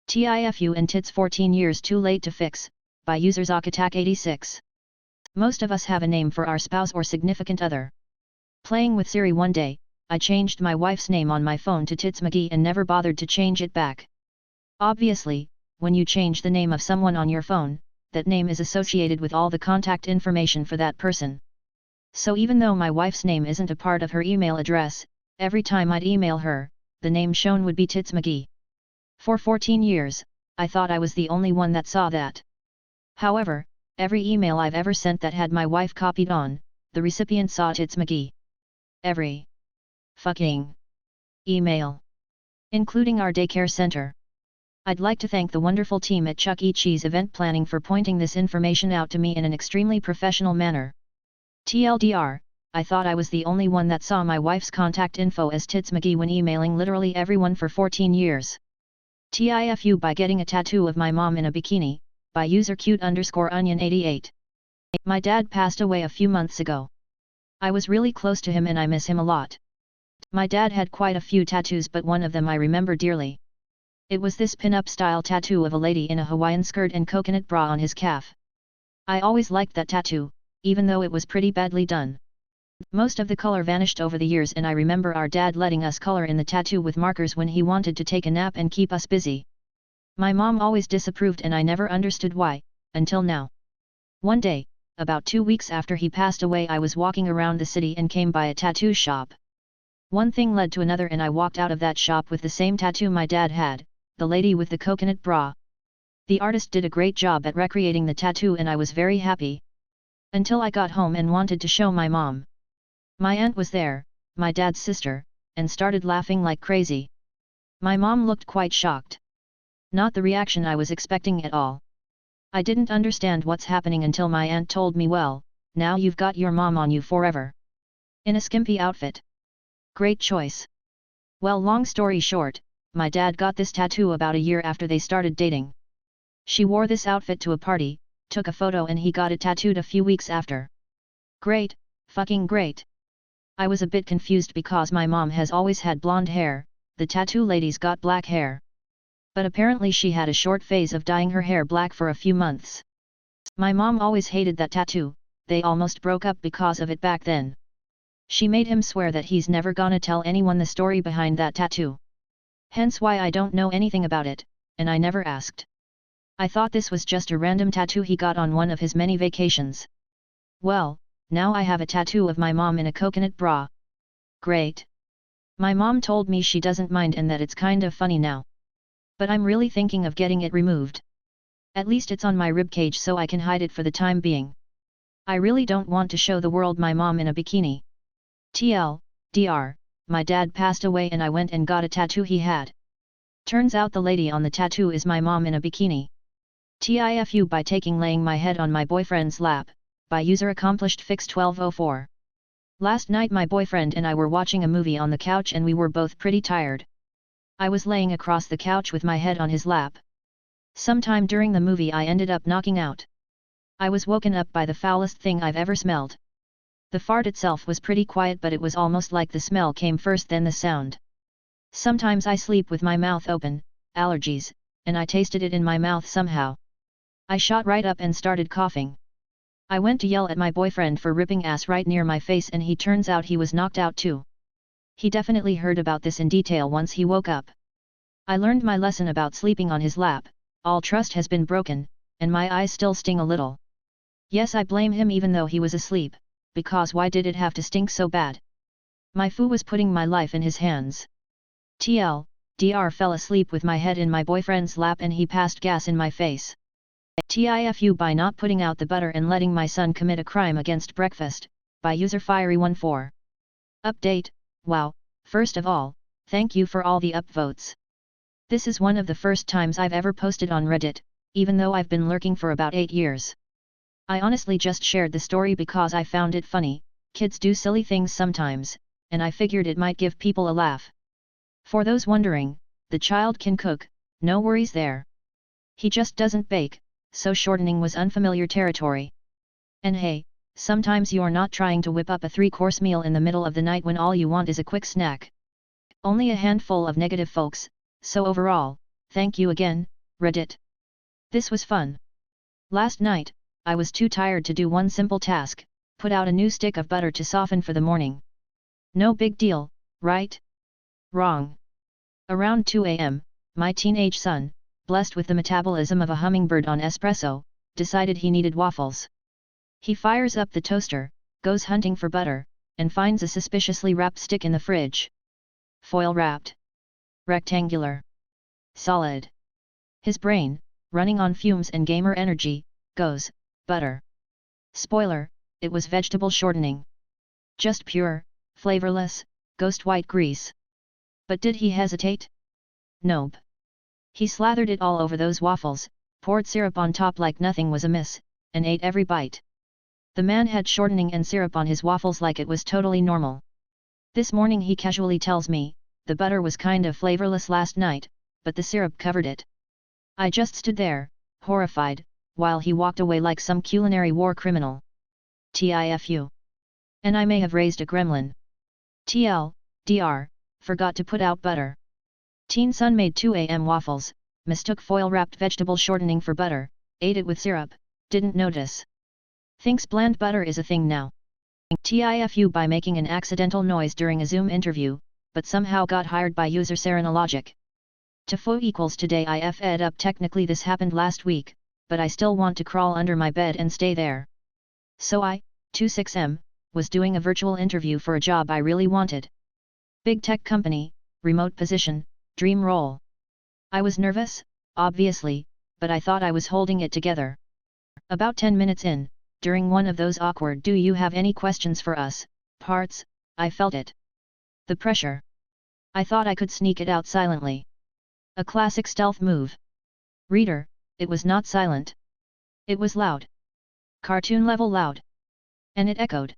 TIFU and tits 14 years too late to fix, by user Zakatak86. Most of us have a name for our spouse or significant other. Playing with Siri one day, I changed my wife's name on my phone to Tits McGee and never bothered to change it back. Obviously, when you change the name of someone on your phone, that name is associated with all the contact information for that person. So even though my wife's name isn't a part of her email address, every time I'd email her, the name shown would be Tits McGee. For 14 years, I thought I was the only one that saw that. However, every email I've ever sent that had my wife copied on, the recipient saw Tits McGee. Every fucking email, including our daycare center. I'd like to thank the wonderful team at Chuck E. Cheese Event Planning for pointing this information out to me in an extremely professional manner. TLDR, I thought I was the only one that saw my wife's contact info as Tits McGee when emailing literally everyone for 14 years. TIFU by getting a tattoo of my mom in a bikini, by user cute_onion88. My dad passed away a few months ago. I was really close to him and I miss him a lot. My dad had quite a few tattoos, but one of them I remember dearly. It was this pin-up style tattoo of a lady in a Hawaiian skirt and coconut bra on his calf. I always liked that tattoo, even though it was pretty badly done. Most of the color vanished over the years, and I remember our dad letting us color in the tattoo with markers when he wanted to take a nap and keep us busy. My mom always disapproved and I never understood why, until now. One day, about 2 weeks after he passed away, I was walking around the city and came by a tattoo shop. One thing led to another and I walked out of that shop with the same tattoo my dad had, the lady with the coconut bra. The artist did a great job at recreating the tattoo and I was very happy. Until I got home and wanted to show my mom. My aunt was there, my dad's sister, and started laughing like crazy. My mom looked quite shocked. Not the reaction I was expecting at all. I didn't understand what's happening until my aunt told me, well, now you've got your mom on you forever. In a skimpy outfit. Great choice. Well, long story short, my dad got this tattoo about a year after they started dating. She wore this outfit to a party, took a photo, and he got it tattooed a few weeks after. Great, fucking great. I was a bit confused because my mom has always had blonde hair, the tattoo lady's got black hair. But apparently she had a short phase of dyeing her hair black for a few months. My mom always hated that tattoo, they almost broke up because of it back then. She made him swear that he's never gonna tell anyone the story behind that tattoo. Hence why I don't know anything about it, and I never asked. I thought this was just a random tattoo he got on one of his many vacations. Well, now I have a tattoo of my mom in a coconut bra. Great. My mom told me she doesn't mind and that it's kind of funny now. But I'm really thinking of getting it removed. At least it's on my ribcage so I can hide it for the time being. I really don't want to show the world my mom in a bikini. TLDR, my dad passed away and I went and got a tattoo he had. Turns out the lady on the tattoo is my mom in a bikini. TIFU by laying my head on my boyfriend's lap, by user accomplished fix 1204. Last night my boyfriend and I were watching a movie on the couch and we were both pretty tired. I was laying across the couch with my head on his lap. Sometime during the movie I ended up knocking out. I was woken up by the foulest thing I've ever smelled. The fart itself was pretty quiet, but it was almost like the smell came first then the sound. Sometimes I sleep with my mouth open, allergies, and I tasted it in my mouth somehow. I shot right up and started coughing. I went to yell at my boyfriend for ripping ass right near my face and he turns out he was knocked out too. He definitely heard about this in detail once he woke up. I learned my lesson about sleeping on his lap, all trust has been broken, and my eyes still sting a little. Yes, I blame him even though he was asleep, because why did it have to stink so bad? My foo was putting my life in his hands. TLDR fell asleep with my head in my boyfriend's lap and he passed gas in my face. TIFU by not putting out the butter and letting my son commit a crime against breakfast, by user Fiery14. Update, wow, first of all, thank you for all the upvotes. This is one of the first times I've ever posted on Reddit, even though I've been lurking for about 8 years. I honestly just shared the story because I found it funny, kids do silly things sometimes, and I figured it might give people a laugh. For those wondering, the child can cook, no worries there. He just doesn't bake, so shortening was unfamiliar territory. And hey, sometimes you're not trying to whip up a 3-course meal in the middle of the night when all you want is a quick snack. Only a handful of negative folks, so overall, thank you again, Reddit. This was fun. Last night, I was too tired to do one simple task, put out a new stick of butter to soften for the morning. No big deal, right? Wrong. Around 2 a.m., my teenage son, blessed with the metabolism of a hummingbird on espresso, decided he needed waffles. He fires up the toaster, goes hunting for butter, and finds a suspiciously wrapped stick in the fridge. Foil wrapped. Rectangular. Solid. His brain, running on fumes and gamer energy, goes, butter. Spoiler, it was vegetable shortening. Just pure, flavorless, ghost white grease. But did he hesitate? Nope. He slathered it all over those waffles, poured syrup on top like nothing was amiss, and ate every bite. The man had shortening and syrup on his waffles like it was totally normal. This morning he casually tells me, the butter was kind of flavorless last night, but the syrup covered it. I just stood there, horrified, while he walked away like some culinary war criminal. TIFU. And I may have raised a gremlin. TLDR, forgot to put out butter. Teen son made 2 a.m. waffles, mistook foil-wrapped vegetable shortening for butter, ate it with syrup, didn't notice. Thinks bland butter is a thing now. TIFU by making an accidental noise during a Zoom interview, but somehow got hired by user Serenologic. TIFU equals today if ed up. Technically this happened last week, but I still want to crawl under my bed and stay there. So I, 26M, was doing a virtual interview for a job I really wanted. Big tech company, remote position, dream role. I was nervous, obviously, but I thought I was holding it together. About 10 minutes in, during one of those awkward "do you have any questions for us" parts, I felt it. The pressure. I thought I could sneak it out silently. A classic stealth move. Reader, it was not silent. It was loud. Cartoon level loud. And it echoed.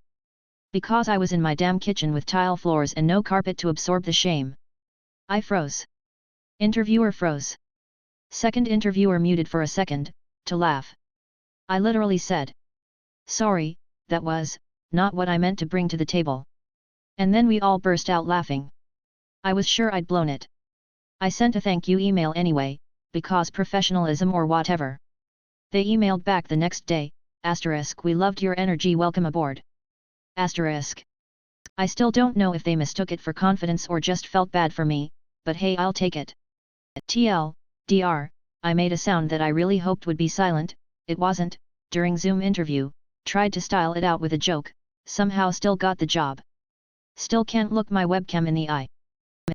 Because I was in my damn kitchen with tile floors and no carpet to absorb the shame. I froze. Interviewer froze. Second interviewer muted for a second, to laugh. I literally said, "Sorry, that was not what I meant to bring to the table." And then we all burst out laughing. I was sure I'd blown it. I sent a thank you email anyway, because professionalism or whatever. They emailed back the next day, *, "We loved your energy, welcome aboard." *. I still don't know if they mistook it for confidence or just felt bad for me, but hey, I'll take it. TLDR, I made a sound that I really hoped would be silent, it wasn't, during Zoom interview, tried to style it out with a joke, somehow still got the job. Still can't look my webcam in the eye.